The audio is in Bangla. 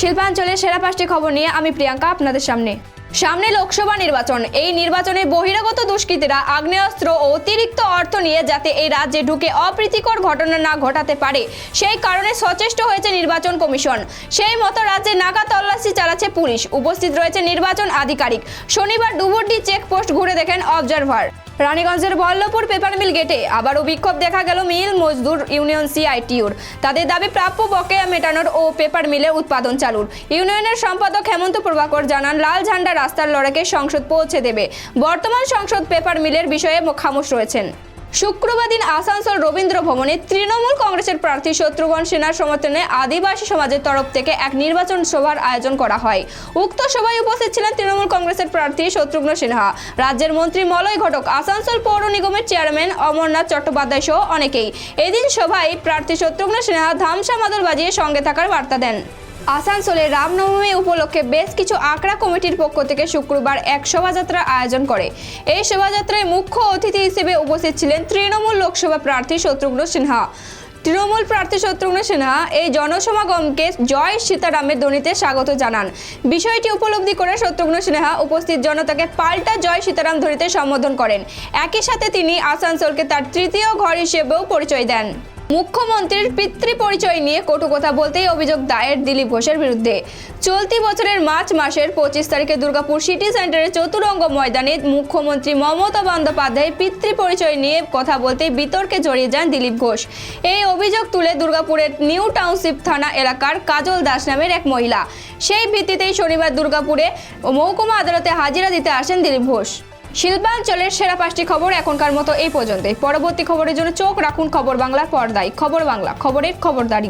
শিল্পাঞ্চলের সেরা 5টি খবর নিয়ে আমি প্রিয়াঙ্কা আপনাদের সামনে লোকসভা নির্বাচন। এই নির্বাচনে বহিরাগত দুষ্কৃতীরা আগ্নেয়াস্ত্র ও অতিরিক্ত অর্থ নিয়ে যাতে এই রাজ্যে ঢুকে অপ্রীতিকর ঘটনা না ঘটাতে পারে সেই কারণে সচেষ্ট হয়েছে নির্বাচন কমিশন। সেই মতো রাজ্যে নাকা তল্লাশি চালাচ্ছে পুলিশ। উপস্থিত রয়েছে নির্বাচন আধিকারিক। শনিবার ডুবুরডি চেকপোস্ট ঘুরে দেখেন অবজারভার। রানীগঞ্জের বল্লভপুর পেপার মিল গেটে আবারও বিক্ষোভ দেখা গেল মিল মজদুর ইউনিয়ন সিআইটিউর। তাদের দাবি প্রাপ্য বকেয়া মেটানোর ও পেপার মিলে উৎপাদন চালুর। ইউনিয়নের সম্পাদক হেমন্ত প্রভাকর জানান, লাল ঝান্ডা রাস্তার লড়াইকে সংসদ পৌঁছে দেবে। বর্তমান সংসদ পেপার মিলের বিষয়ে খামোশ রয়েছেন। শুক্রবার দিন আসানসোল রবীন্দ্র ভবনে তৃণমূল কংগ্রেসের প্রার্থী শত্রুঘ্ন সিনহার সমর্থনে আদিবাসী সমাজের তরফ থেকে এক নির্বাচন সভার আয়োজন করা হয়। উক্ত সভায় উপস্থিত ছিলেন তৃণমূল কংগ্রেসের প্রার্থী শত্রুঘ্ন সিনহা, রাজ্যের মন্ত্রী মলয় ঘটক, আসানসোল পৌর নিগমের চেয়ারম্যান অমরনাথ চট্টোপাধ্যায় সহ অনেকেই। এদিন সভায় প্রার্থী শত্রুঘ্ন সিনহা ধামসা মাদল বাজিয়ে সঙ্গে থাকার বার্তা দেন। আসানসোলে রামনবমী উপলক্ষে বেশ কিছু আখড়া কমিটির পক্ষ থেকে শুক্রবার এক শোভাযাত্রার আয়োজন করে। এই শোভাযাত্রায় মুখ্য অতিথি হিসেবে উপস্থিত ছিলেন তৃণমূল লোকসভা প্রার্থী শত্রুঘ্ন সিনহা। তৃণমূল প্রার্থী শত্রুঘ্ন সিনহা এই জনসমাগমকে জয় সীতারামের ধ্বনিতে স্বাগত জানান। বিষয়টি উপলব্ধি করে শত্রুঘ্ন সিনহা উপস্থিত জনতাকে পাল্টা জয় সীতারাম ধ্বনিতে সম্বোধন করেন। একই সাথে তিনি আসানসোলকে তার তৃতীয় ঘর হিসেবেও পরিচয় দেন। মুখ্যমন্ত্রীর পিতৃ পরিচয় নিয়ে কটু কথা বলতেই অভিযোগ দায়ের দিলীপ ঘোষের বিরুদ্ধে। চলতি বছরের মার্চ মাসের 25 তারিখে দুর্গাপুর সিটি সেন্টারের চতুরঙ্গ ময়দানে মুখ্যমন্ত্রী মমতা বন্দ্যোপাধ্যায় পিতৃ পরিচয় নিয়ে কথা বলতেই বিতর্কে জড়িয়ে যান দিলীপ ঘোষ। এই অভিযোগ তুলে দুর্গাপুরের নিউ টাউনশিপ থানা এলাকার কাজল দাস নামের এক মহিলা। সেই ভিত্তিতেই শনিবার দুর্গাপুরে মহকুমা আদালতে হাজিরা দিতে আসেন দিলীপ ঘোষ। শিল্পাঞ্চলের সেরা 5টি খবর এখনকার মতো এই পর্যন্তই। পরবর্তী খবরের জন্য চোখ রাখুন খবর বাংলার পর্দায়। খবর বাংলা, খবরের খবরদারি।